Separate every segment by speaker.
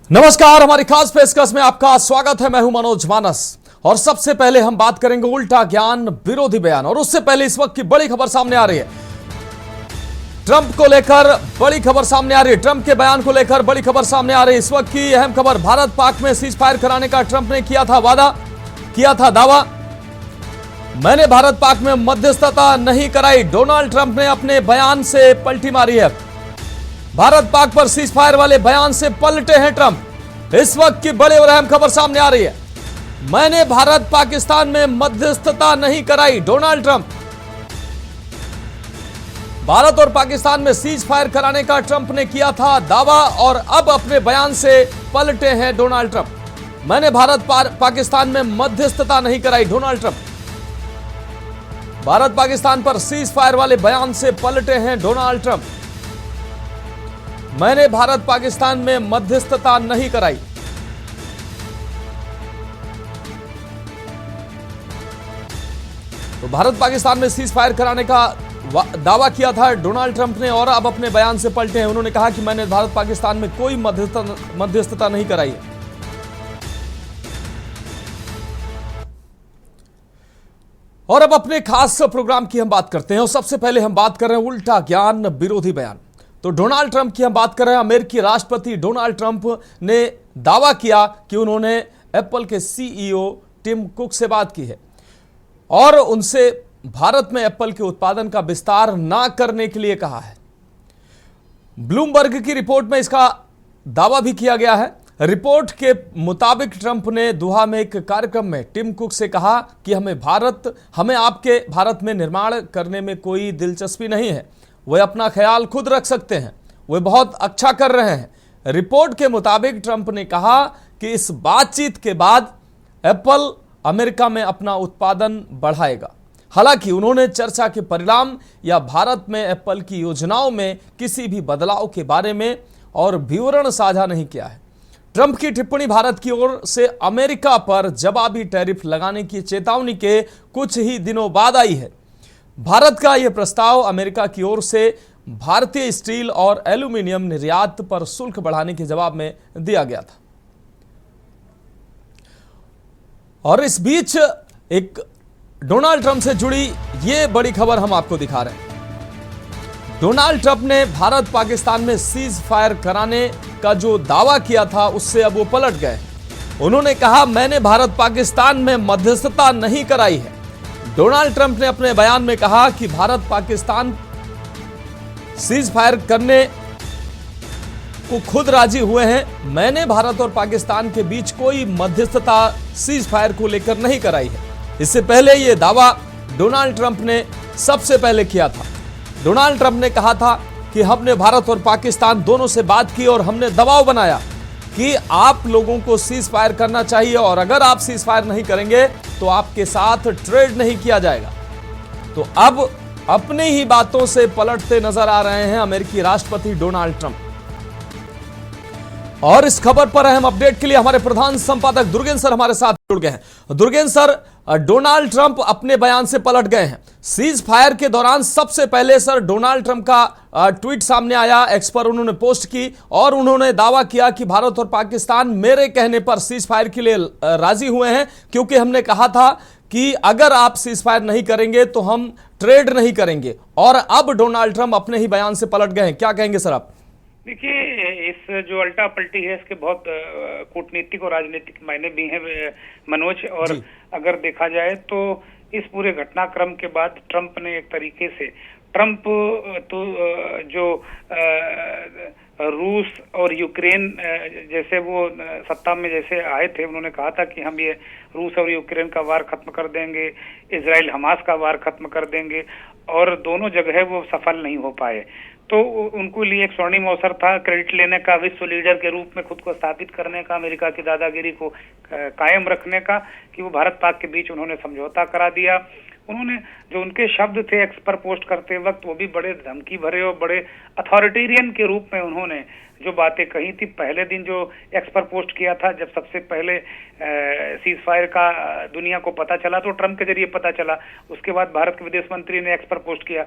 Speaker 1: नमस्कार, हमारी खास पेशकश में आपका स्वागत है। मैं हूं मनोज मानस और सबसे पहले हम बात करेंगे उल्टा ज्ञान विरोधी बयान। और उससे पहले इस वक्त की बड़ी खबर सामने आ रही है। ट्रंप को लेकर बड़ी खबर सामने आ रही है। ट्रंप के बयान को लेकर बड़ी खबर सामने आ रही है। इस वक्त की अहम खबर, भारत पाक में सीज फायर कराने का ट्रंप ने किया था दावा। मैंने भारत पाक में मध्यस्थता नहीं कराई, डोनाल्ड ट्रंप ने अपने बयान से पलटी मारी है। भारत पाक पर सीज फायर वाले बयान से पलटे हैं ट्रंप। इस वक्त की बड़ी और अहम खबर सामने आ रही है। मैंने भारत पाकिस्तान में मध्यस्थता नहीं कराई, डोनाल्ड ट्रंप। भारत और पाकिस्तान में सीज फायर कराने का ट्रंप ने किया था दावा और अब अपने बयान से पलटे हैं डोनाल्ड ट्रंप। मैंने भारत पाकिस्तान में मध्यस्थता नहीं कराई, डोनाल्ड ट्रंप। भारत पाकिस्तान पर सीज फायर वाले बयान से पलटे हैं डोनाल्ड ट्रंप। मैंने भारत पाकिस्तान में मध्यस्थता नहीं कराई। तो भारत पाकिस्तान में सीज फायर कराने का दावा किया था डोनाल्ड ट्रंप ने और अब अपने बयान से पलटे हैं। उन्होंने कहा कि मैंने भारत पाकिस्तान में कोई मध्यस्थता नहीं कराई है। और अब अपने खास प्रोग्राम की हम बात करते हैं और सबसे पहले हम बात कर रहे हैं उल्टा ज्ञान विरोधी बयान। तो डोनाल्ड ट्रंप की हम बात कर रहे हैं। अमेरिकी राष्ट्रपति डोनाल्ड ट्रंप ने दावा किया कि उन्होंने एप्पल के सीईओ टिम कुक से बात की है और उनसे भारत में एप्पल के उत्पादन का विस्तार ना करने के लिए कहा है। ब्लूमबर्ग की रिपोर्ट में इसका दावा भी किया गया है। रिपोर्ट के मुताबिक ट्रंप ने दोहा में एक कार्यक्रम में टिम कुक से कहा कि हमें आपके भारत में निर्माण करने में कोई दिलचस्पी नहीं है, वे अपना ख्याल खुद रख सकते हैं, वे बहुत अच्छा कर रहे हैं। रिपोर्ट के मुताबिक ट्रंप ने कहा कि इस बातचीत के बाद एप्पल अमेरिका में अपना उत्पादन बढ़ाएगा। हालांकि उन्होंने चर्चा के परिणाम या भारत में एप्पल की योजनाओं में किसी भी बदलाव के बारे में और विवरण साझा नहीं किया है। ट्रंप की टिप्पणी भारत की ओर से अमेरिका पर जवाबी टैरिफ लगाने की चेतावनी के कुछ ही दिनों बाद आई है। भारत का यह प्रस्ताव अमेरिका की ओर से भारतीय स्टील और एल्यूमीनियम निर्यात पर शुल्क बढ़ाने के जवाब में दिया गया था। और इस बीच एक डोनाल्ड ट्रंप से जुड़ी यह बड़ी खबर हम आपको दिखा रहे हैं। डोनाल्ड ट्रंप ने भारत पाकिस्तान में सीज फायर कराने का जो दावा किया था उससे अब वो पलट गए। उन्होंने कहा, मैंने भारत पाकिस्तान में मध्यस्थता नहीं कराई है। डोनाल्ड ट्रंप ने अपने बयान में कहा कि भारत पाकिस्तान सीज फायर करने को खुद राजी हुए हैं। मैंने भारत और पाकिस्तान के बीच कोई मध्यस्थता सीज फायर को लेकर नहीं कराई है। इससे पहले यह दावा डोनाल्ड ट्रंप ने सबसे पहले किया था। डोनाल्ड ट्रंप ने कहा था कि हमने भारत और पाकिस्तान दोनों से बात की और हमने दबाव बनाया कि आप लोगों को सीज फायर करना चाहिए और अगर आप सीज फायर नहीं करेंगे तो आपके साथ ट्रेड नहीं किया जाएगा। तो अब अपनी ही बातों से पलटते नजर आ रहे हैं अमेरिकी राष्ट्रपति डोनाल्ड ट्रंप। और इस खबर पर अहम अपडेट के लिए हमारे प्रधान संपादक दुर्गेंद्र सर हमारे साथ जुड़ गए हैं। दुर्गेंद्र सर, डोनाल्ड ट्रंप अपने बयान से पलट गए हैं। सीज फायर के दौरान सबसे पहले सर डोनाल्ड ट्रंप का ट्वीट सामने आया, एक्स पर उन्होंने पोस्ट की और उन्होंने दावा किया कि भारत और पाकिस्तान मेरे कहने पर सीज फायर के लिए राजी हुए हैं, क्योंकि हमने कहा था कि अगर आप सीज फायर नहीं करेंगे तो हम ट्रेड नहीं करेंगे। और अब डोनाल्ड ट्रंप अपने ही बयान से पलट गए हैं। क्या कहेंगे सर आप?
Speaker 2: देखिए, इस जो अल्टा पलटी है इसके बहुत कूटनीतिक और राजनीतिक मायने भी हैं मनोज। और अगर देखा जाए तो इस पूरे घटनाक्रम के बाद ट्रंप ने एक तरीके से तो जो रूस और यूक्रेन जैसे वो सत्ता में जैसे आए थे, उन्होंने कहा था कि हम ये रूस और यूक्रेन का वार खत्म कर देंगे, इजराइल हमास का वार खत्म कर देंगे, और दोनों जगह वो सफल नहीं हो पाए। तो उनको लिए एक स्वर्णिम अवसर था क्रेडिट लेने का, विश्व लीडर के रूप में खुद को स्थापित करने का, अमेरिका की दादागिरी को कायम रखने का, कि वो भारत पाक के बीच उन्होंने समझौता करा दिया। उन्होंने जो उनके शब्द थे एक्स पर पोस्ट करते वक्त, वो भी बड़े धमकी भरे और बड़े अथॉरिटेरियन के रूप में उन्होंने जो बातें कही थी। पहले दिन जो एक्स पर पोस्ट किया था, जब सबसे पहले सीज फायर का दुनिया को पता चला तो ट्रंप के जरिए पता चला, उसके बाद भारत के विदेश मंत्री ने एक्स पर पोस्ट किया।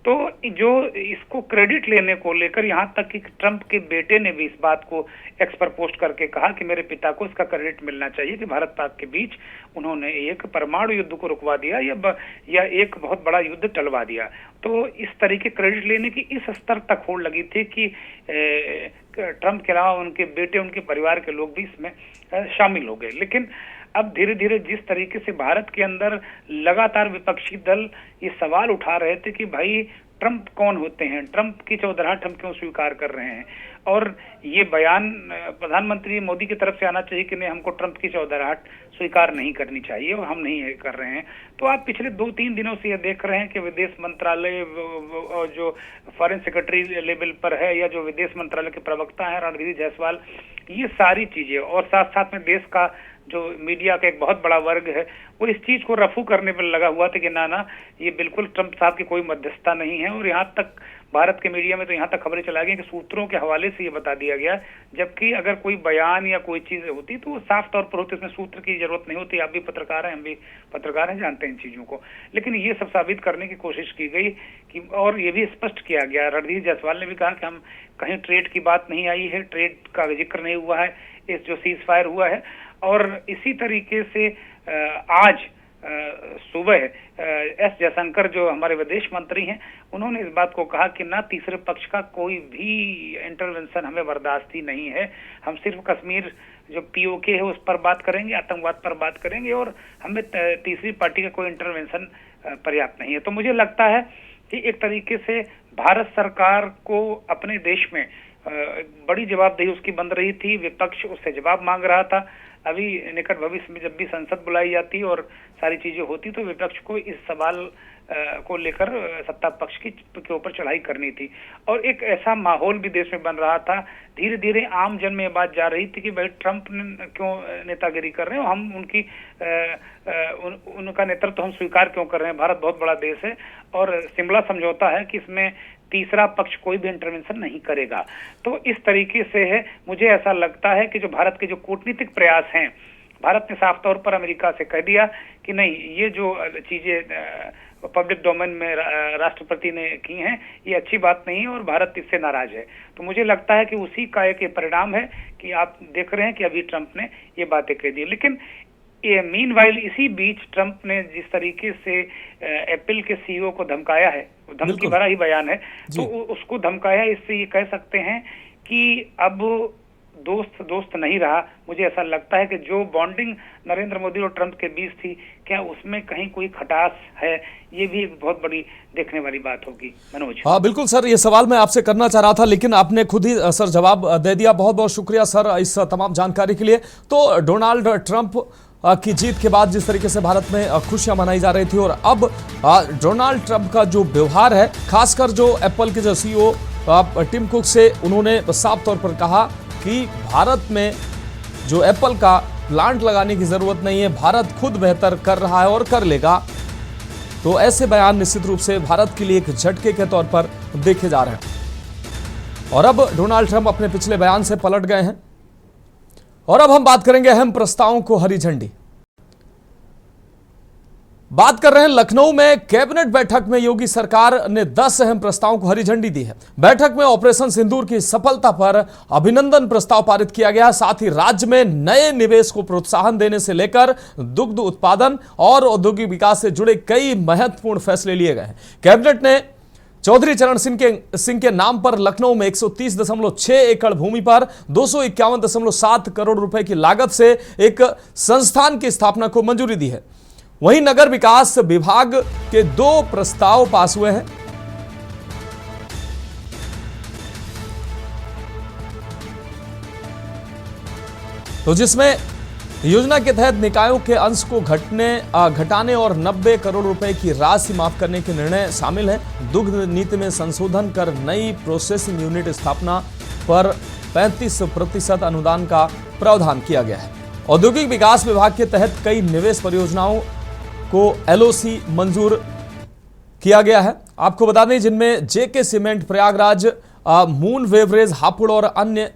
Speaker 2: तो जो इसको क्रेडिट लेने को लेकर यहाँ तक कि ट्रंप के बेटे ने भी इस बात को एक्स पर पोस्ट करके कहा कि मेरे पिता को इसका क्रेडिट मिलना चाहिए कि भारत पाक के बीच उन्होंने एक परमाणु युद्ध को रुकवा दिया या एक बहुत बड़ा युद्ध टलवा दिया। तो इस तरीके क्रेडिट लेने की इस स्तर तक होड़ लगी थी कि ट्रंप के अलावा उनके बेटे, उनके परिवार के लोग भी इसमें शामिल हो गए। लेकिन अब धीरे धीरे जिस तरीके से भारत के अंदर लगातार विपक्षी दल ये सवाल उठा रहे थे कि भाई ट्रंप कौन होते हैं, ट्रंप की चौधराहट हम क्यों स्वीकार कर रहे हैं, और ये बयान प्रधानमंत्री मोदी की तरफ से आना चाहिए कि नहीं, हमको ट्रंप की चौधराहट स्वीकार नहीं करनी चाहिए और हम नहीं कर रहे हैं। तो आप पिछले 2-3 दिनों से ये देख रहे हैं कि विदेश मंत्रालय और जो फॉरेन सेक्रेटरी लेवल पर है या जो विदेश मंत्रालय के प्रवक्ता हैं रणधीर जायसवाल, ये सारी चीजें और साथ साथ में देश का जो मीडिया का एक बहुत बड़ा वर्ग है वो इस चीज को रफू करने पर लगा हुआ था कि ना ये बिल्कुल ट्रंप साहब की कोई मध्यस्थता नहीं है। और यहाँ तक भारत के मीडिया में तो यहाँ तक खबरें चला गई कि सूत्रों के हवाले से ये बता दिया गया, जबकि अगर कोई बयान या कोई चीज होती तो वो साफ तौर पर होती, उसमें सूत्र की जरूरत नहीं होती। आप भी पत्रकार हैं, हम भी पत्रकार हैं, जानते हैं इन चीजों को। लेकिन ये सब साबित करने की कोशिश की गई कि, और ये भी स्पष्ट किया गया, रणधीर जायसवाल ने भी कहा कि हम कहीं ट्रेड की बात नहीं आई है, ट्रेड का जिक्र नहीं हुआ है इस जो सीज फायर हुआ है। और इसी तरीके से आज सुबह एस जयशंकर जो हमारे विदेश मंत्री हैं, उन्होंने इस बात को कहा कि ना तीसरे पक्ष का कोई भी इंटरवेंशन हमें बर्दाश्त ही नहीं है, हम सिर्फ कश्मीर जो पीओके है उस पर बात करेंगे, आतंकवाद पर बात करेंगे, और हमें तीसरी पार्टी का कोई इंटरवेंशन पर्याप्त नहीं है। तो मुझे लगता है कि एक तरीके से भारत सरकार को अपने देश में बड़ी जवाबदेही उसकी बन रही थी, विपक्ष उससे जवाब मांग रहा था। अभी निकट भविष्य में जब भी संसद बुलाई जाती और सारी चीजें होती तो विपक्ष को इस सवाल को लेकर सत्ता पक्ष के ऊपर चढ़ाई करनी थी, और एक ऐसा माहौल भी देश में बन रहा था। धीरे धीरे आम जन में ये बात जा रही थी कि भाई ट्रंप क्यों नेतागिरी कर रहे हैं, हम उनका नेतृत्व हम स्वीकार क्यों कर रहे हैं, भारत बहुत बड़ा देश है और शिमला समझौता है कि इसमें तीसरा पक्ष कोई भी इंटरवेंशन नहीं करेगा। तो इस तरीके से है, मुझे ऐसा लगता है कि जो भारत के जो कूटनीतिक प्रयास हैं, भारत ने साफ तौर पर अमेरिका से कह दिया कि नहीं, ये जो चीजें पब्लिक डोमेन में राष्ट्रपति ने की हैं ये अच्छी बात नहीं है और भारत इससे नाराज है। तो मुझे लगता है कि उसी का एक परिणाम है कि आप देख रहे हैं कि अभी ट्रंप ने ये बातें कह दी। लेकिन ये मीनवाइल इसी बीच ट्रंप ने जिस तरीके से एप्पल के सीईओ को धमकाया है, धमकी भरा ही बयान है, तो उसको धमकाया, इससे ये कह सकते हैं कि अब दोस्त नहीं रहा। मुझे ऐसा लगता है कि जो बॉन्डिंग नरेंद्र मोदी और ट्रंप के बीच थी, क्या उसमें कहीं कोई खटास है, ये भी एक बहुत बड़ी देखने वाली बात होगी। मनोज।
Speaker 1: हाँ बिल्कुल सर, ये सवाल मैं आपसे करना चाह रहा था लेकिन आपने खुद ही सर जवाब दे दिया। बहुत बहुत शुक्रिया सर इस तमाम जानकारी के लिए। तो डोनाल्ड ट्रंप की जीत के बाद जिस तरीके से भारत में खुशियां मनाई जा रही थी, और अब डोनाल्ड ट्रंप का जो व्यवहार है, खासकर जो एप्पल के जो सीईओ टिम कुक से उन्होंने साफ तौर पर कहा कि भारत में जो एप्पल का प्लांट लगाने की जरूरत नहीं है, भारत खुद बेहतर कर रहा है और कर लेगा। तो ऐसे बयान निश्चित रूप से भारत के लिए एक झटके के तौर पर देखे जा रहे हैं। और अब डोनाल्ड ट्रंप अपने पिछले बयान से पलट गए हैं और अब हम बात करेंगे अहम प्रस्तावों को हरी झंडी। बात कर रहे हैं लखनऊ में कैबिनेट बैठक में योगी सरकार ने 10 अहम प्रस्तावों को हरी झंडी दी है। बैठक में ऑपरेशन सिंदूर की सफलता पर अभिनंदन प्रस्ताव पारित किया गया। साथ ही राज्य में नए निवेश को प्रोत्साहन देने से लेकर दुग्ध उत्पादन और औद्योगिक विकास से जुड़े कई महत्वपूर्ण फैसले लिए गए हैं। कैबिनेट ने चौधरी चरण सिंह के नाम पर लखनऊ में 130.6 एकड़ भूमि पर 251.7 करोड़ रुपए की लागत से एक संस्थान की स्थापना को मंजूरी दी है। वहीं नगर विकास विभाग के 2 प्रस्ताव पास हुए हैं। तो जिसमें योजना के तहत निकायों के अंश को घटाने और 90 करोड़ रुपए की राशि माफ करने के निर्णय शामिल है। दुग्ध नीति में संशोधन कर नई प्रोसेसिंग यूनिट स्थापना पर 35% अनुदान का प्रावधान किया गया है। औद्योगिक विकास विभाग के तहत कई निवेश परियोजनाओं को LOC मंजूर किया गया है। आपको बता दें जिनमें JK cement, Prayagraj, Moon beverage, Hapur और अन्य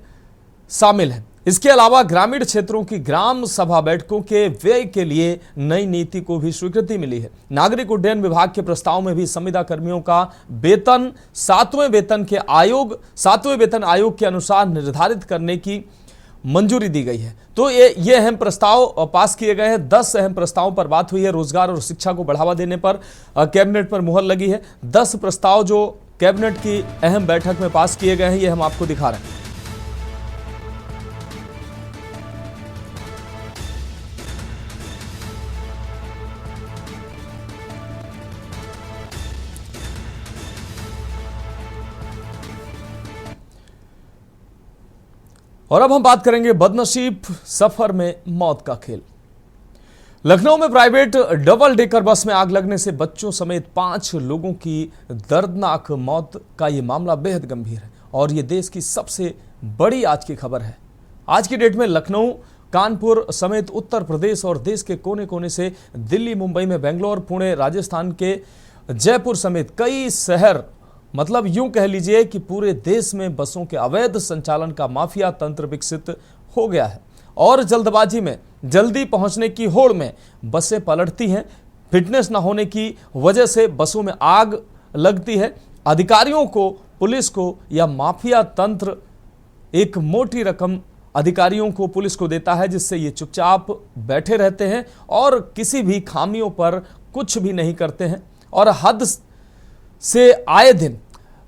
Speaker 1: शामिल है। इसके अलावा ग्रामीण क्षेत्रों की ग्राम सभा बैठकों के व्यय के लिए नई नीति को भी स्वीकृति मिली है। नागरिक उड्डयन विभाग के प्रस्ताव में भी संविदा कर्मियों का वेतन सातवें वेतन आयोग के अनुसार निर्धारित करने की मंजूरी दी गई है। तो ये अहम प्रस्ताव पास किए गए हैं। 10 अहम प्रस्तावों पर बात हुई है। रोजगार और शिक्षा को बढ़ावा देने पर कैबिनेट पर मुहर लगी है। 10 प्रस्ताव जो कैबिनेट की अहम बैठक में पास किए गए हैं, ये हम आपको दिखा रहे हैं। और अब हम बात करेंगे बदनसीब सफर में मौत का खेल। लखनऊ में प्राइवेट डबल डेकर बस में आग लगने से बच्चों समेत 5 लोगों की दर्दनाक मौत का यह मामला बेहद गंभीर है और यह देश की सबसे बड़ी आज की खबर है। आज की डेट में लखनऊ, कानपुर समेत उत्तर प्रदेश और देश के कोने कोने से दिल्ली, मुंबई में, बेंगलोर, पुणे, राजस्थान के जयपुर समेत कई शहर, मतलब यूं कह लीजिए कि पूरे देश में बसों के अवैध संचालन का माफिया तंत्र विकसित हो गया है और जल्दबाजी में जल्दी पहुंचने की होड़ में बसें पलटती हैं। फिटनेस न होने की वजह से बसों में आग लगती है। अधिकारियों को, पुलिस को या माफिया तंत्र एक मोटी रकम अधिकारियों को, पुलिस को देता है, जिससे ये चुपचाप बैठे रहते हैं और किसी भी खामियों पर कुछ भी नहीं करते हैं। और हद से आए दिन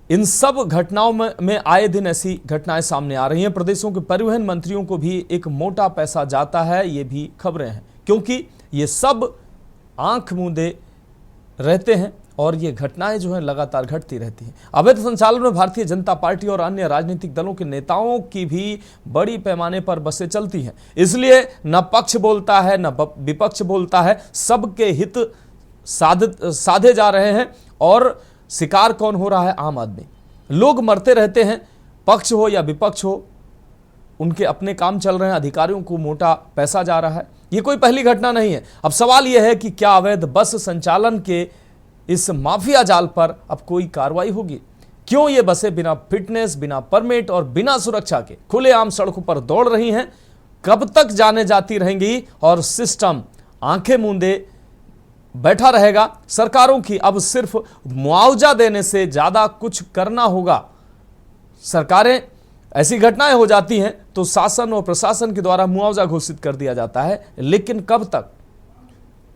Speaker 1: इन सब घटनाओं में आए दिन ऐसी घटनाएं सामने आ रही हैं। प्रदेशों के परिवहन मंत्रियों को भी एक मोटा पैसा जाता है, ये भी खबरें हैं, क्योंकि ये सब आंख मूंदे रहते हैं और ये घटनाएं जो हैं लगातार घटती रहती हैं। अवैध संचालन में भारतीय जनता पार्टी और अन्य राजनीतिक दलों के नेताओं की भी बड़ी पैमाने पर बसें चलती हैं। इसलिए न पक्ष बोलता है न विपक्ष बोलता है, सबके हित साधे जा रहे हैं और शिकार कौन हो रहा है? आम आदमी। लोग मरते रहते हैं, पक्ष हो या विपक्ष हो, उनके अपने काम चल रहे हैं, अधिकारियों को मोटा पैसा जा रहा है। ये कोई पहली घटना नहीं है। अब सवाल यह है कि क्या अवैध बस संचालन के इस माफिया जाल पर अब कोई कार्रवाई होगी? क्यों ये बसें बिना फिटनेस, बिना परमिट और बिना सुरक्षा के खुलेआम सड़कों पर दौड़ रही हैं? कब तक जाने जाती रहेंगी और सिस्टम आंखें मूंदे बैठा रहेगा? सरकारों की अब सिर्फ मुआवजा देने से ज्यादा कुछ करना होगा। सरकारें, ऐसी घटनाएं हो जाती हैं तो शासन और प्रशासन के द्वारा मुआवजा घोषित कर दिया जाता है, लेकिन कब तक?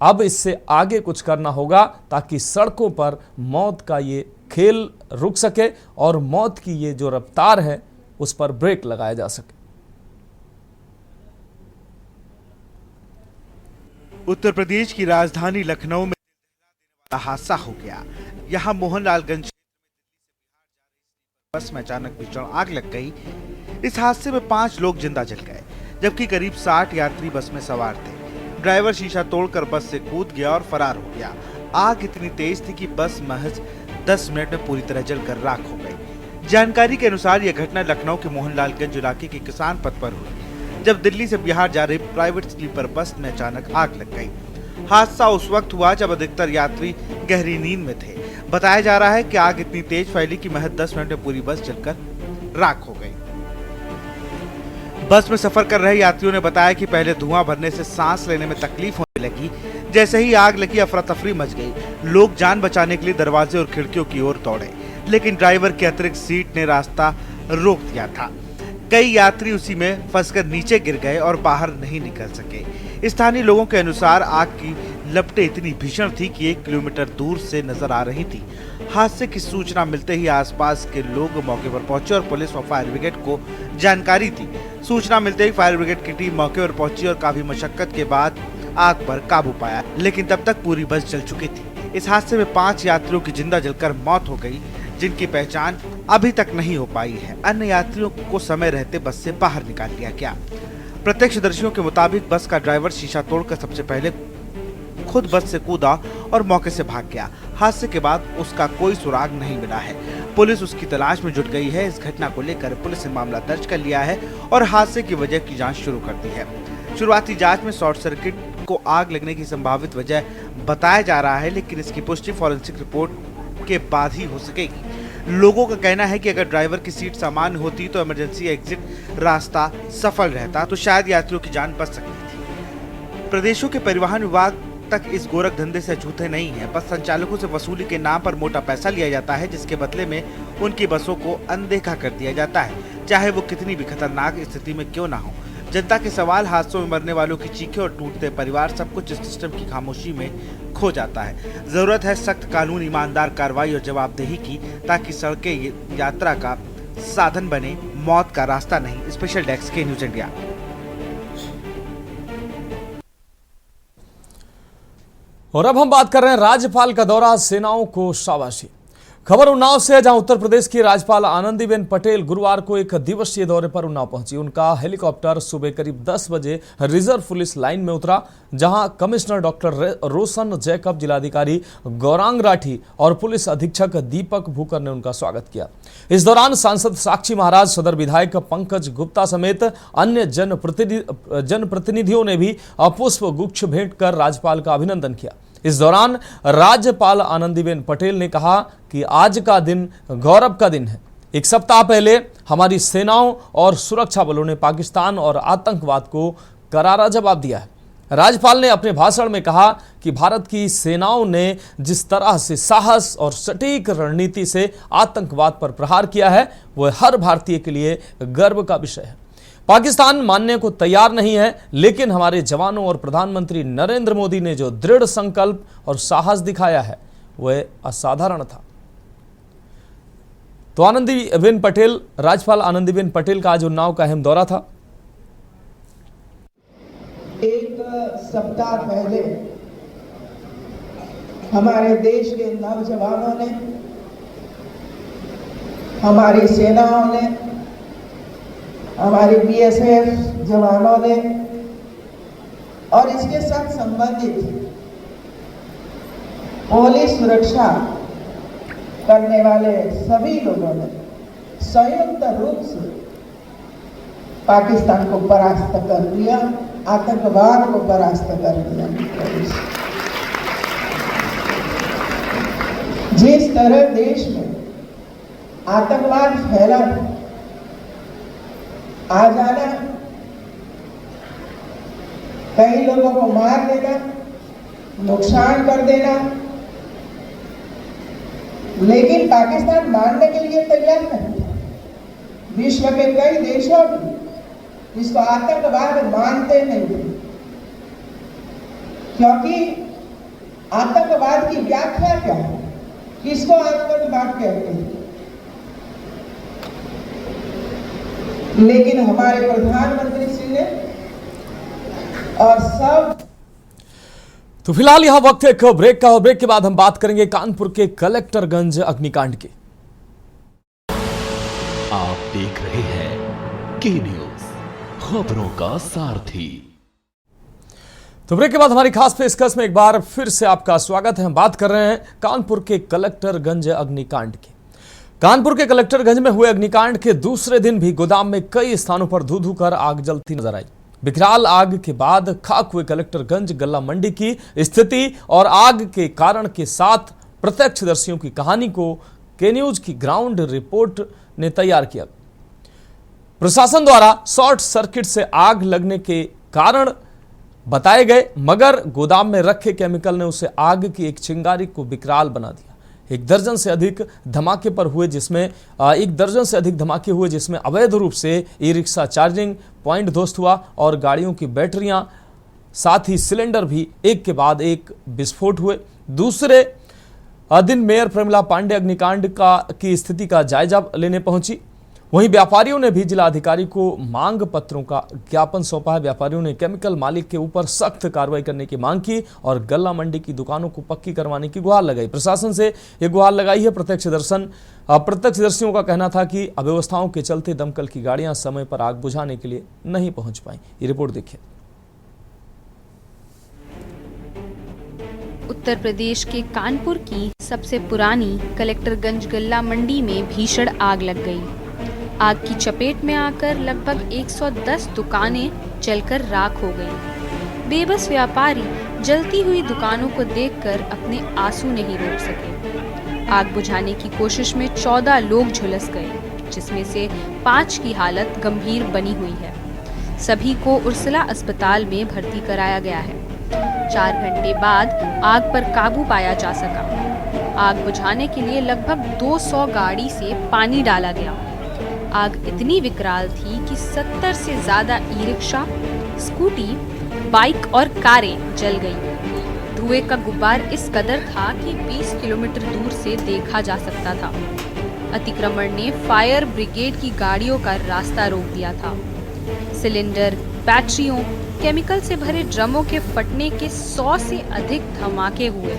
Speaker 1: अब इससे आगे कुछ करना होगा ताकि सड़कों पर मौत का ये खेल रुक सके और मौत की ये जो रफ्तार है उस पर ब्रेक लगाया जा सके।
Speaker 3: उत्तर प्रदेश की राजधानी लखनऊ में हादसा हो गया। यहां मोहनलालगंज बस में अचानक भीषण आग लग गई। इस हादसे में 5 लोग जिंदा जल गए, जबकि करीब 60 यात्री बस में सवार थे। ड्राइवर शीशा तोड़कर बस से कूद गया और फरार हो गया। आग इतनी तेज थी कि बस महज 10 मिनट में पूरी तरह जलकर राख हो गई। जानकारी के अनुसार यह घटना लखनऊ के मोहनलालगंज इलाके के किसान पथ पर हुई, जब दिल्ली से बिहार जा रही प्राइवेट स्लीपर बस में अचानक आग लग गई। हादसा उस वक्त हुआ जब अधिकतर यात्री गहरी नींद में थे। बताया जा रहा है कि आग इतनी तेज फैली कि महज 10 मिनट में पूरी बस जलकर राख हो गई। बस में सफर कर रहे यात्रियों ने बताया कि पहले धुआं भरने से सांस लेने में तकलीफ होने लगी। जैसे ही आग लगी, अफरा तफरी मच गई। लोग जान बचाने के लिए दरवाजे और खिड़कियों की ओर दौड़े, लेकिन ड्राइवर की अतिरिक्त सीट ने रास्ता रोक दिया था। कई यात्री उसी में फंसकर नीचे गिर गए और बाहर नहीं निकल सके। स्थानीय लोगों के अनुसार आग की लपटें इतनी भीषण थी कि 1 किलोमीटर दूर से नजर आ रही थी। हादसे की सूचना मिलते ही आसपास के लोग मौके पर पहुंचे और पुलिस और फायर ब्रिगेड को जानकारी दी। सूचना मिलते ही फायर ब्रिगेड की टीम मौके पर पहुंची और काफी मशक्कत के बाद आग पर काबू पाया, लेकिन तब तक पूरी बस जल चुकी थी। इस हादसे में 5 यात्रियों की जिंदा जलकर मौत हो गई, जिनकी पहचान अभी तक नहीं हो पाई है। अन्य यात्रियों को समय रहते बस से बाहर निकाल लिया गया। प्रत्यक्षदर्शियों के मुताबिक बस का ड्राइवर शीशा तोड़कर सबसे पहले खुद बस से कूदा और मौके से भाग गया। हादसे के बाद उसका कोई सुराग नहीं मिला है। पुलिस उसकी तलाश में जुट गई है। इस घटना को लेकर पुलिस ने मामला दर्ज कर लिया है और हादसे की वजह की जांच शुरू कर दी है। शुरुआती जांच में शॉर्ट सर्किट को आग लगने की संभावित वजह बताया जा रहा है, लेकिन इसकी पुष्टि फॉरेंसिक रिपोर्ट के बाद ही हो सकेगी। लोगों का कहना है कि अगर ड्राइवर की सीट सामान्य होती तो इमरजेंसी एग्जिट रास्ता सफल रहता तो शायद यात्रियों की जान बच सकती थी। प्रदेशों के परिवहन विभाग तक इस गोरख धंधे से अछूते नहीं है। बस संचालकों से वसूली के नाम पर मोटा पैसा लिया जाता है, जिसके बदले में उनकी बसों को अनदेखा कर दिया जाता है, चाहे वो कितनी भी खतरनाक स्थिति में क्यों ना हो। जनता के सवाल, हादसों में मरने वालों की चीखें और टूटते परिवार, सब कुछ इस सिस्टम की खामोशी में खो जाता है। जरूरत है सख्त कानून, ईमानदार कार्रवाई और जवाबदेही की, ताकि सड़कें यात्रा का साधन बने, मौत का रास्ता नहीं। स्पेशल डेस्क के न्यूज इंडिया।
Speaker 1: और अब हम बात कर रहे हैं राज्यपाल का दौरा, सेनाओं को शाबाशी। खबर उन्नाव से है, जहां उत्तर प्रदेश की राज्यपाल आनंदीबेन पटेल गुरुवार को एक दिवसीय दौरे पर उन्नाव पहुंची। उनका हेलीकॉप्टर सुबह करीब 10 बजे रिजर्व पुलिस लाइन में उतरा, जहां कमिश्नर डॉक्टर रोशन जैकब, जिलाधिकारी गौरांग राठी और पुलिस अधीक्षक दीपक भूकर ने उनका स्वागत किया। इस दौरान सांसद साक्षी महाराज, सदर विधायक पंकज गुप्ता समेत अन्य जनप्रतिनिधियों ने भी पुष्प गुच्छ भेंट कर राज्यपाल का अभिनंदन किया। इस दौरान राज्यपाल आनंदीबेन पटेल ने कहा कि आज का दिन गौरव का दिन है। एक सप्ताह पहले हमारी सेनाओं और सुरक्षा बलों ने पाकिस्तान और आतंकवाद को करारा जवाब दिया है। राज्यपाल ने अपने भाषण में कहा कि भारत की सेनाओं ने जिस तरह से साहस और सटीक रणनीति से आतंकवाद पर प्रहार किया है, वह हर भारतीय के लिए गर्व का विषय है। पाकिस्तान मानने को तैयार नहीं है, लेकिन हमारे जवानों और प्रधानमंत्री नरेंद्र मोदी ने जो दृढ़ संकल्प और साहस दिखाया है, वह असाधारण था। तो राज्यपाल आनंदीबेन पटेल का आज उन्नाव का अहम दौरा था।
Speaker 4: एक सप्ताह पहले हमारे देश के नौजवानों ने, हमारी सेनाओं ने, हमारी बीएसएफ जवानों ने और इसके साथ संबंधित पुलिस सुरक्षा करने वाले सभी लोगों ने संयुक्त रूप से पाकिस्तान को परास्त कर दिया, आतंकवाद को परास्त कर दिया। जिस तरह देश में आतंकवाद फैला, आ जाना, कई लोगों को मार देना, नुकसान कर देना, लेकिन पाकिस्तान मानने के लिए तैयार नहीं था। विश्व के कई देशों भी इसको आतंकवाद मानते नहीं थे, क्योंकि आतंकवाद की व्याख्या क्या है, किसको आतंकवाद कहते हैं। लेकिन हमारे प्रधानमंत्री जी ने और सब।
Speaker 1: तो फिलहाल यह वक्त एक ब्रेक का, और ब्रेक के बाद हम बात करेंगे कानपुर के कलेक्टरगंज अग्निकांड की।
Speaker 5: आप देख रहे हैं के न्यूज, खबरों का सारथी।
Speaker 1: तो ब्रेक के बाद हमारी खास पेशकश में एक बार फिर से आपका स्वागत है। हम बात कर रहे हैं कानपुर के कलेक्टरगंज अग्निकांड की। कानपुर के कलेक्टरगंज में हुए अग्निकांड के दूसरे दिन भी गोदाम में कई स्थानों पर धू धू कर आग जलती नजर आई। विकराल आग के बाद खाक हुए कलेक्टरगंज गल्ला मंडी की स्थिति और आग के कारण के साथ प्रत्यक्षदर्शियों की कहानी को के न्यूज की ग्राउंड रिपोर्ट ने तैयार किया। प्रशासन द्वारा शॉर्ट सर्किट से आग लगने के कारण बताए गए, मगर गोदाम में रखे केमिकल ने उसे आग की एक चिंगारी को विकराल बना दिया। एक दर्जन से अधिक धमाके हुए जिसमें अवैध रूप से ई रिक्शा चार्जिंग पॉइंट ध्वस्त हुआ और गाड़ियों की बैटरियां, साथ ही सिलेंडर भी एक के बाद एक विस्फोट हुए। दूसरे दिन मेयर प्रमिला पांडे अग्निकांड की स्थिति का जायजा लेने पहुंची। वहीं व्यापारियों ने भी जिलाधिकारी को मांग पत्रों का ज्ञापन सौंपा है। व्यापारियों ने केमिकल मालिक के ऊपर सख्त कार्रवाई करने की मांग की और गल्ला मंडी की दुकानों को पक्की करवाने की गुहार लगाई। प्रशासन से ये गुहार लगाई है। प्रत्यक्षदर्शियों का कहना था कि अव्यवस्थाओं के चलते दमकल की गाड़ियां समय पर आग बुझाने के लिए नहीं पहुंच पाई। ये रिपोर्ट देखिए।
Speaker 6: उत्तर प्रदेश के कानपुर की सबसे पुरानी कलेक्टरगंज गल्ला मंडी में भीषण आग लग गई। आग की चपेट में आकर लगभग 110 दुकानें जलकर राख हो गईं। बेबस व्यापारी जलती हुई दुकानों को देखकर अपने आंसू नहीं रोक सके। आग बुझाने की कोशिश में 14 लोग झुलस गए, जिसमें से 5 की हालत गंभीर बनी हुई है। सभी को उर्सला अस्पताल में भर्ती कराया गया है। 4 घंटे बाद आग पर काबू पाया जा सका। आग बुझाने के लिए लगभग 200 गाड़ी से पानी डाला गया। आग इतनी विकराल थी कि 70 से ज्यादा ई-रिक्शा, स्कूटी, बाइक और कारें जल गईं। धुएं का गुब्बार इस कदर था कि 20 किलोमीटर दूर से देखा जा सकता था। अतिक्रमण ने फायर ब्रिगेड की गाड़ियों का रास्ता रोक दिया था। सिलेंडर, बैटरियों, केमिकल से भरे ड्रमों के फटने के 100 से अधिक धमाके हुए।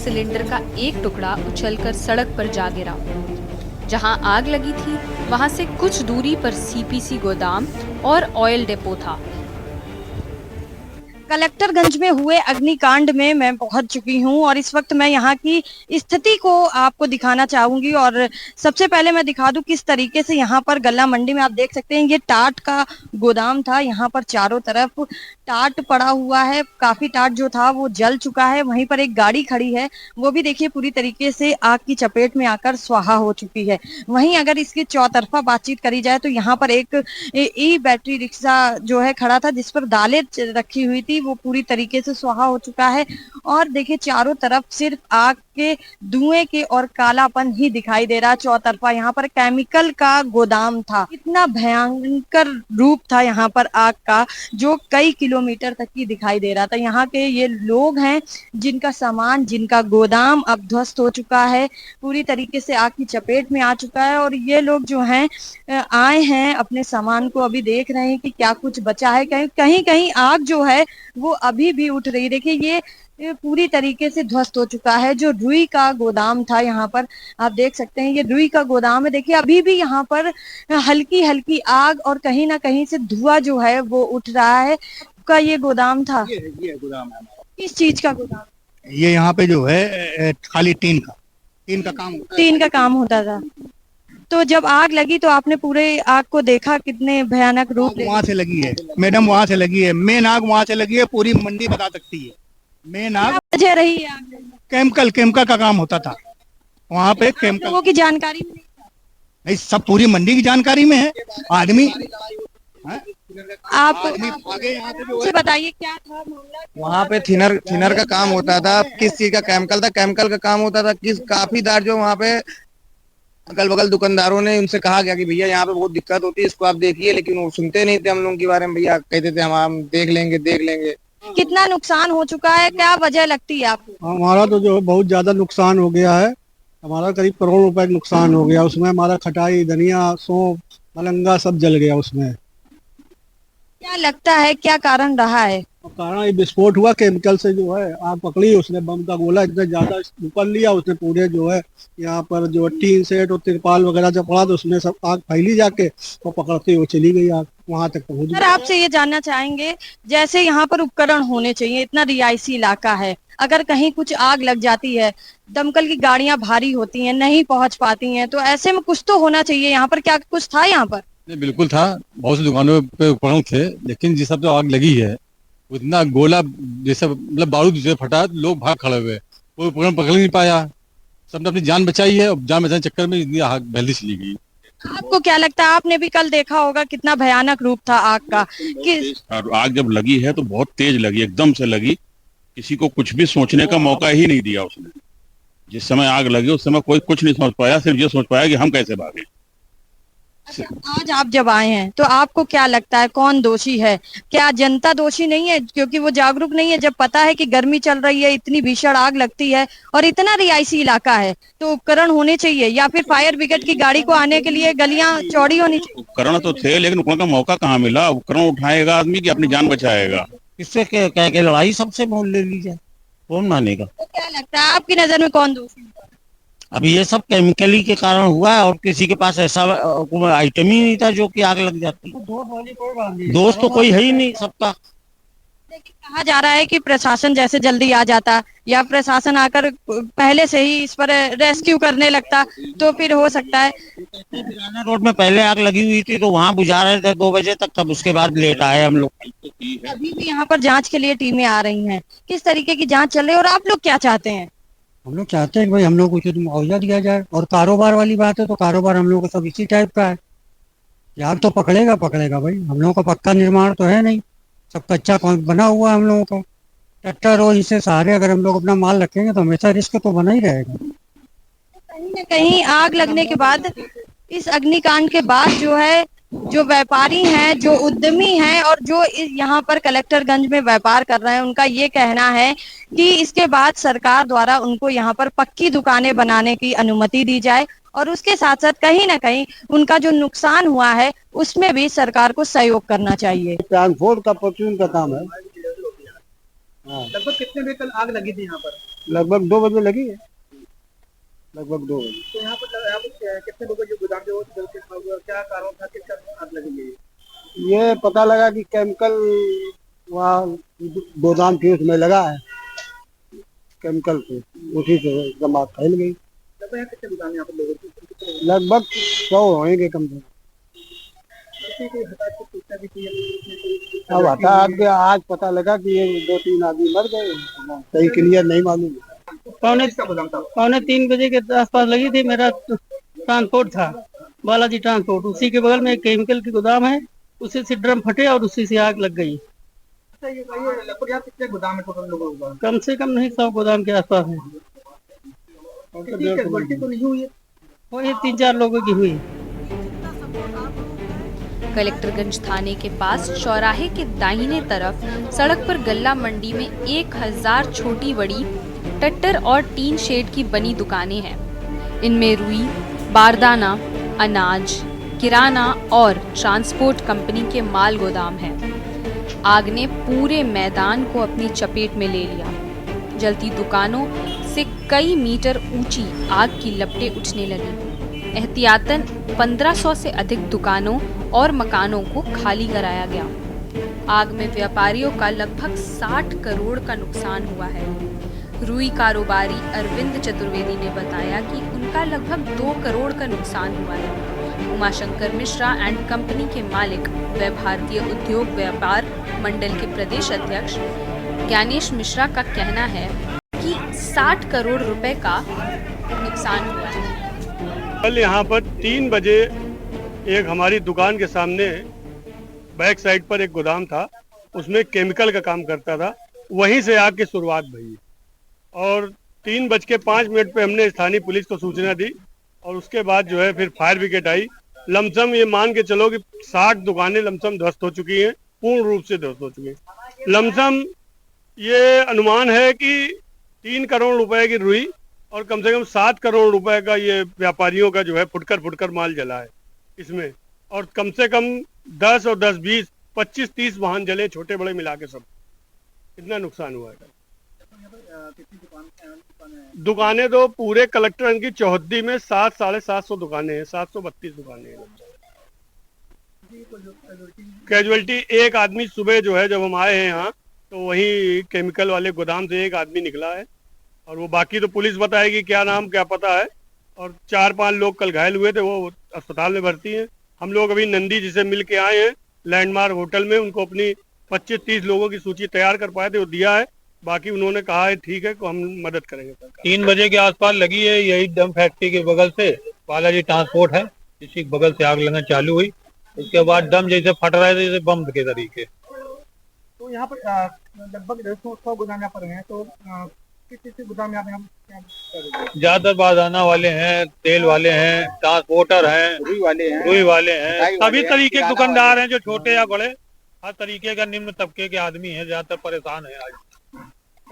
Speaker 6: सिलेंडर का एक टुकड़ा उछलकर सड़क पर जा गिरा। जहां आग लगी थी, वहां से कुछ दूरी पर सीपीसी गोदाम और ऑयल डिपो था।
Speaker 7: कलेक्टरगंज में हुए अग्निकांड में मैं पहुंच चुकी हूं और इस वक्त मैं यहां की स्थिति को आपको दिखाना चाहूंगी। और सबसे पहले मैं दिखा दूं किस तरीके से यहां पर गल्ला मंडी में आप देख सकते हैं, ये टाट का गोदाम था। यहां पर चारों तरफ टाट पड़ा हुआ है। काफी टाट जो था वो जल चुका है। वहीं पर एक गाड़ी खड़ी है, वो भी देखिए पूरी तरीके से आग की चपेट में आकर स्वाहा हो चुकी है। वहीं अगर इसकी चौतरफा बातचीत करी जाए तो यहाँ पर एक ई बैटरी रिक्शा जो है खड़ा था, जिस पर दालें रखी हुई थी, वो पूरी तरीके से स्वाहा हो चुका है। और देखिए चारों तरफ सिर्फ आग के धुएं के और कालापन ही दिखाई दे रहा है चौतरफा। यहाँ पर केमिकल का गोदाम था। इतना भयंकर रूप था यहाँ पर आग का, जो कई किलोमीटर तक ही दिखाई दे रहा था। यहाँ के ये लोग हैं जिनका सामान, जिनका गोदाम अब ध्वस्त हो चुका है, पूरी तरीके से आग की चपेट में आ चुका है। और ये लोग जो हैं आए हैं अपने सामान को अभी देख रहे हैं कि क्या कुछ बचा है। कहीं कहीं आग जो है वो अभी भी उठ रही। देखिए ये पूरी तरीके से ध्वस्त हो चुका है। जो रुई का गोदाम था यहाँ पर आप देख सकते हैं, ये रुई का गोदाम है। देखिए अभी भी यहाँ पर हल्की हल्की आग और कहीं ना कहीं से धुआं जो है वो उठ रहा है। का ये गोदाम था,
Speaker 8: ये गोदाम है।
Speaker 7: किस चीज का गोदाम?
Speaker 8: ये यहाँ पे जो है खाली टीन का काम
Speaker 7: होता था। तो जब आग लगी तो आपने पूरे आग को देखा, कितने भयानक रूप?
Speaker 8: वहाँ से लगी है मैडम, वहाँ से लगी है। मेन आग वहाँ से लगी है, पूरी मंडी बता सकती है। मेन आग
Speaker 7: वजह रही है आग?
Speaker 8: केमिकल का काम होता था वहाँ पे। केमिकल
Speaker 7: लोगों की जानकारी में
Speaker 8: नहीं, सब पूरी मंडी की जानकारी में है। आदमी
Speaker 7: आप से बताइए क्या था मामला?
Speaker 9: वहाँ पे थिनर का काम होता था। किस चीज का? केमिकल था। केमिकल का काम होता था। काफी दार जो वहाँ पे अगल बगल दुकानदारों ने उनसे कहा गया कि भैया यहाँ पे बहुत दिक्कत होती है, इसको आप देखिए, लेकिन वो सुनते नहीं थे हम लोगों के बारे में। भैया कहते थे हम देख लेंगे।
Speaker 7: कितना नुकसान हो चुका है, क्या वजह लगती है आपको?
Speaker 10: हमारा तो जो है बहुत ज्यादा नुकसान हो गया है। हमारा करीब करोड़ रुपए का नुकसान हो गया। उसमें हमारा खटाई, धनिया, सौंफ, मलंगा सब जल गया उसमें।
Speaker 7: क्या लगता है क्या कारण रहा है?
Speaker 10: कारण ये विस्फोट हुआ, केमिकल से जो है आग पकड़ी। उसने बम का गोला इतना ज्यादा ऊपर लिया, उसने पूरे जो है यहाँ पर जो टीन सेट और तिरपाल वगैरह जब पड़ा तो उसमें सब आग फैली जाके और पकड़ते हुए चली गई आग, वहां तक पहुंच गई।
Speaker 7: सर आपसे ये जानना चाहेंगे, जैसे यहाँ पर उपकरण होने चाहिए, इतना रिहायशी इलाका है, अगर कहीं कुछ आग लग जाती है, दमकल की गाड़ियां भारी होती हैं, नहीं पहुंच पाती हैं, तो ऐसे में कुछ तो होना चाहिए यहाँ पर। क्या कुछ था यहाँ पर?
Speaker 11: नहीं, बिल्कुल था। बहुत सी दुकानों पे उपकरण थे, लेकिन जिस सब जो आग लगी है उतना गोला जैसे मतलब बारूद जैसे फटा, लोग भाग खड़े हुए, वो उपकरण पकड़ नहीं पाया। सबने अपनी जान बचाई है और जान बचाने के चक्कर में इतनी आग फैलती चली गई।
Speaker 7: आपको क्या लगता है? आपने भी कल देखा होगा कितना भयानक रूप था आग का।
Speaker 12: आग जब लगी है तो बहुत तेज लगी, एकदम से लगी। किसी को कुछ भी सोचने का मौका ही नहीं दिया उसने। जिस समय आग लगी उस समय कोई कुछ नहीं सोच पाया, सिर्फ ये सोच पाया कि हम कैसे भागे।
Speaker 7: अच्छा, आज आप जब आए हैं तो आपको क्या लगता है कौन दोषी है? क्या जनता दोषी नहीं है क्योंकि वो जागरूक नहीं है? जब पता है कि गर्मी चल रही है, इतनी भीषण आग लगती है और इतना रिहायशी इलाका है, तो उपकरण होने चाहिए, या फिर फायर ब्रिगेड की गाड़ी को आने के लिए गलियां चौड़ी होनी चाहिए?
Speaker 12: उपकरण तो थे, लेकिन उपकरण का मौका कहाँ मिला? उपकरण उठाएगा आदमी कि अपनी जान बचाएगा?
Speaker 9: इससे क्या लड़ाई सबसे मोल ले लीजिए, कौन मानेगा?
Speaker 7: तो क्या लगता है आपकी नजर में कौन दोषी है?
Speaker 9: अभी ये सब केमिकली के कारण हुआ है और किसी के पास ऐसा आइटम ही नहीं था जो कि आग लग जाती। दोस्त तो कोई है ही नहीं सबका।
Speaker 7: लेकिन कहा जा रहा है कि प्रशासन जैसे जल्दी आ जाता या प्रशासन आकर पहले से ही इस पर रेस्क्यू करने लगता तो फिर हो सकता है।
Speaker 9: रोड में पहले आग लगी हुई थी तो वहाँ बुझा रहे थे 2 बजे तक, तब उसके बाद लेट आए हम लोग।
Speaker 7: अभी भी यहाँ पर जांच के लिए टीमें आ रही हैं, किस तरीके की जांच चल रही है और आप लोग क्या चाहते हैं?
Speaker 10: हम लोग चाहते हैं कि भाई हम लोग को कुछ मुआवजा दिया जाए, और कारोबार वाली बात है तो कारोबार हम लोग का सब इसी टाइप का है कि आग तो पकड़ेगा पकड़ेगा भाई। हम लोगों का पक्का निर्माण तो है नहीं, सब कच्चा बना हुआ है हम लोगों का। ट्रैक्टर और इससे सहारे अगर हम लोग अपना माल रखेंगे तो हमेशा रिस्क तो बना ही रहेगा।
Speaker 7: कहीं न कहीं आग लगने के बाद, इस अग्निकांड के बाद जो है, जो व्यापारी हैं, जो उद्यमी हैं और जो यहाँ पर कलेक्टरगंज में व्यापार कर रहे हैं, उनका ये कहना है कि इसके बाद सरकार द्वारा उनको यहाँ पर पक्की दुकानें बनाने की अनुमति दी जाए, और उसके साथ साथ कहीं ना कहीं उनका जो नुकसान हुआ है उसमें भी सरकार को सहयोग करना चाहिए।
Speaker 10: ट्रांसपोर्ट का परचून का काम है।
Speaker 8: लगभग कितने बजे कल आग लगी थी यहाँ पर?
Speaker 10: लगभग 2 बजे लगी है, लगभग 2 बजे।
Speaker 8: तो यहाँ पर कितने लोगों जो गोदाम जो जल के खाक हुआ, क्या कारण था, किस कारण आग लगी?
Speaker 10: ये पता लगा कि केमिकल वहाँ गोदाम थी उसमें लगा है, केमिकल से, उसी से एकदम आग फैल गई।
Speaker 8: लगभग यहाँ कितने दुकान यहाँ पर लोगों की?
Speaker 10: लगभग 100 होंगे कम से कम। अब हटा के आज पता लगा कि ये 2-3 आदमी मर गए, सही क्लियर नहीं मालूम।
Speaker 8: 2:45 बजे के आसपास लगी थी। मेरा ट्रांसपोर्ट था, बालाजी ट्रांसपोर्ट, उसी के बगल में एक केमिकल की गोदाम है, उसी से ड्रम फटे और उसी से आग लग गई। लगभग यहाँ कितने गोदाम है टोटल लोगों का? कम से कम नहीं 100 गोदाम के आसपास है। तो नहीं हुई है, वही 3-4 लोगों की हुई।
Speaker 6: कलेक्टरगंज थाने के पास चौराहे के दाहिने तरफ सड़क पर गल्ला मंडी में 1000 छोटी बड़ी टट्टर और टीन शेड की बनी दुकानें हैं। इनमें रुई, बारदाना, अनाज, किराना और ट्रांसपोर्ट कंपनी के माल गोदाम हैं। आग ने पूरे मैदान को अपनी चपेट में ले लिया। जलती दुकानों से कई मीटर ऊंची आग की लपटें उठने लगी। एहतियातन 1500 से अधिक दुकानों और मकानों को खाली कराया गया। आग में व्यापारियों का लगभग 60 करोड़ का नुकसान हुआ है। रुई कारोबारी अरविंद चतुर्वेदी ने बताया कि उनका लगभग 2 करोड़ का नुकसान हुआ है। उमाशंकर मिश्रा एंड कंपनी के मालिक व भारतीय उद्योग व्यापार मंडल के प्रदेश अध्यक्ष ज्ञानेश मिश्रा का कहना है कि 60 करोड़ रुपए का नुकसान हुआ है।
Speaker 13: कल यहाँ पर 3 बजे एक हमारी दुकान के सामने बैक साइड पर एक गोदाम था, उसमें केमिकल का काम करता था, वहीं से आग की शुरुआत भई और 3:05 पे हमने स्थानीय पुलिस को सूचना दी और उसके बाद जो है फिर फायर ब्रिगेड आई। लमसम ये मान के चलो कि 60 दुकानें लमसम ध्वस्त हो चुकी हैं, पूर्ण रूप से ध्वस्त हो चुकी हैं। लमसम ये अनुमान है कि 3 करोड़ रुपए की रुई और कम से कम 7 करोड़ रुपए का ये व्यापारियों का जो है फुटकर माल जला है इसमें, और कम से कम 10 और 10, 20, 25, 30 वाहन जले, छोटे बड़े मिला के सब। इतना नुकसान हुआ है। दुकानें तो पूरे कलेक्टर की चौहद्दी में 700-750 दुकानें हैं, 732 दुकानें हैं। कैजुअलिटी एक आदमी सुबह जो है जब हम आए हैं यहाँ तो वही केमिकल वाले गोदाम से एक आदमी निकला है और वो बाकी तो पुलिस बताएगी क्या नाम क्या पता है। और 4-5 लोग कल घायल हुए थे, वो अस्पताल में भर्ती हैं। हम लोग अभी नंदी जी से मिल के आए हैं लैंडमार्क होटल में, उनको अपनी 25-30 लोगों की सूची तैयार कर पाए थे, वो दिया है। बाकी उन्होंने कहा है ठीक है को हम मदद करेंगे।
Speaker 14: 3 बजे के आसपास लगी है, यही डम फैक्ट्री के बगल से बालाजी ट्रांसपोर्ट है, इसी बगल से आग लगना चालू हुई। उसके बाद डम जैसे फट रहे थे जैसे बम के तरीके।
Speaker 8: तो यहाँ पर लगभग 100 गोदाम यहाँ पर हैं, तो किस गोदाम यहाँ
Speaker 14: ज्यादातर बारदाना वाले हैं, तेल वाले हैं, ट्रांसपोर्टर हैं, रुई वाले हैं,
Speaker 13: सभी तरीके के दुकानदार हैं, जो छोटे या बड़े, हर तरीके का निम्न तबके के आदमी हैं, ज्यादातर परेशान है। आज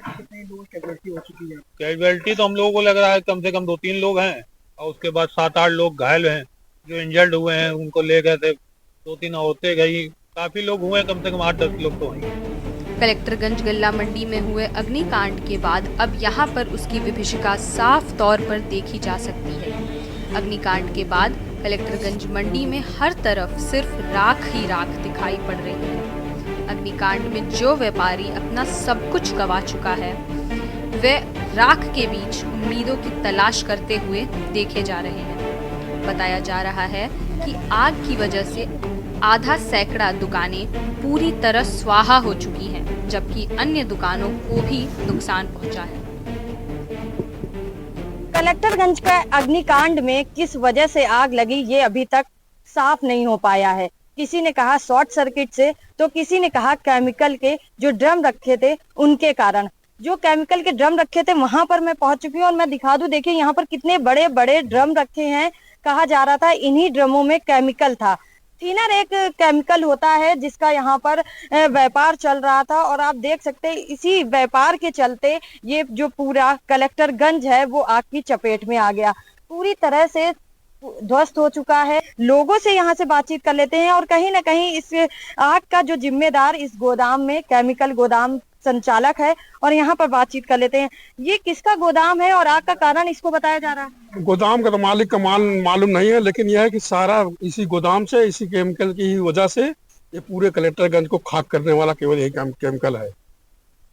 Speaker 8: कितने लोग कैजुअलिटी हो चुकी है?
Speaker 14: कैजुअलिटी तो हम लोगों को लग रहा है कम से कम 2-3 लोग हैं और उसके बाद 7-8 लोग घायल हैं। जो इंजर्ड हुए हैं उनको ले गए थे, 2-3 औरतें गई, काफी लोग हुए, कम से कम 8-10 लोग तो हैं।
Speaker 6: कलेक्टरगंज गल्ला मंडी में हुए अग्निकांड के बाद अब यहाँ पर उसकी विभीषिका साफ तौर पर देखी जा सकती है। अग्निकांड के बाद कलेक्टरगंज मंडी में हर तरफ सिर्फ राख ही राख दिखाई पड़ रही है। अग्निकांड में जो व्यापारी अपना सब कुछ गवा चुका है वे राख के बीच उम्मीदों की तलाश करते हुए देखे जा रहे हैं। बताया जा रहा है कि आग की वजह से आधा सैकड़ा दुकानें पूरी तरह स्वाहा हो चुकी हैं, जबकि अन्य दुकानों को भी नुकसान पहुंचा है।
Speaker 7: कलेक्टरगंज का अग्निकांड में किस वजह से आग लगी ये अभी तक साफ नहीं हो पाया है। किसी ने कहा शॉर्ट सर्किट से, तो किसी ने कहा केमिकल के जो ड्रम रखे थे उनके कारण। जो केमिकल के ड्रम रखे थे वहां पर मैं पहुंच चुकी हूँ और मैं दिखा दूं, देखिए यहाँ पर कितने बड़े बड़े ड्रम रखे हैं। कहा जा रहा था इन्हीं ड्रमों में केमिकल था। थिनर एक केमिकल होता है जिसका यहाँ पर व्यापार चल रहा था और आप देख सकते हैं इसी व्यापार के चलते ये जो पूरा कलेक्टरगंज है वो आग की चपेट में आ गया, पूरी तरह से ध्वस्त हो चुका है। लोगों से यहाँ से बातचीत कर लेते हैं और कहीं ना कहीं इस आग का जो जिम्मेदार इस गोदाम में केमिकल गोदाम संचालक है और यहाँ पर बातचीत कर लेते हैं। ये किसका गोदाम है और आग का कारण इसको बताया जा रहा है?
Speaker 15: गोदाम का तो मालिक का मालूम नहीं है, लेकिन यह है कि सारा इसी गोदाम से, इसी केमिकल की ही वजह से ये पूरे कलेक्टरगंज को खाक करने वाला केवल यही केमिकल है।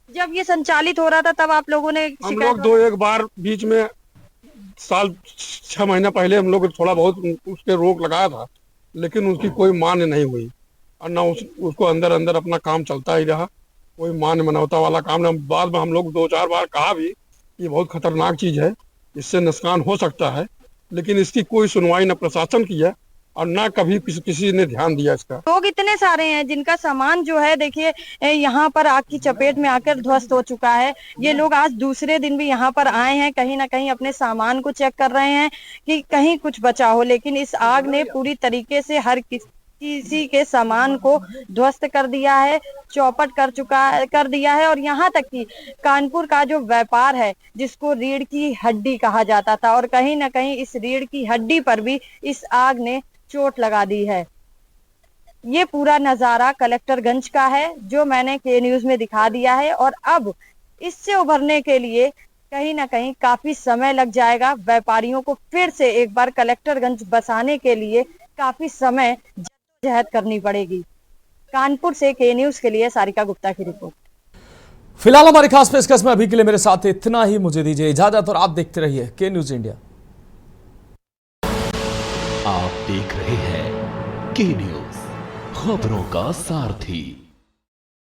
Speaker 7: जब ये संचालित हो रहा था तब आप लोगों ने
Speaker 15: हम लोग एक बार बीच में साल 6 महीना पहले हम लोग थोड़ा बहुत उसके रोक लगाया था, लेकिन उसकी कोई मान्य नहीं हुई और ना उसको अंदर अंदर अपना काम चलता ही रहा, कोई मान्य मनौता वाला काम नहीं। बाद में हम लोग 2-4 बार कहा भी ये बहुत खतरनाक चीज है, इससे नुकसान हो सकता है, लेकिन इसकी कोई सुनवाई न प्रशासन की है और ना कभी किसी ने ध्यान दिया इसका।
Speaker 7: लोग इतने सारे हैं जिनका सामान जो है देखिए यहाँ पर आग की चपेट में आकर ध्वस्त हो चुका है। ये लोग आज दूसरे दिन भी यहाँ पर आए हैं, कहीं ना कहीं अपने सामान को चेक कर रहे हैं कि कहीं कुछ बचा हो, लेकिन इस आग ने पूरी तरीके से हर किसी के सामान को ध्वस्त कर दिया है, चौपट कर दिया है। और यहाँ तक कि कानपुर का जो व्यापार है जिसको रीढ़ की हड्डी कहा जाता था, और कहीं ना कहीं इस रीढ़ की हड्डी पर भी इस आग ने चोट लगा दी है। ये पूरा नजारा कलेक्टरगंज का है जो मैंने के न्यूज में दिखा दिया है और अब इससे उभरने के लिए कहीं ना कहीं काफी समय लग जाएगा। व्यापारियों को फिर से एक बार कलेक्टरगंज बसाने के लिए काफी समय जहद करनी पड़ेगी। कानपुर से के न्यूज के लिए सारिका गुप्ता की रिपोर्ट।
Speaker 1: फिलहाल हमारी खास पेशकश में अभी के लिए मेरे साथ इतना ही, मुझे दीजिए इजाजत और आप देखते रहिए के न्यूज इंडिया।
Speaker 5: आप देख रहे हैं के न्यूज, खबरों का सारथी।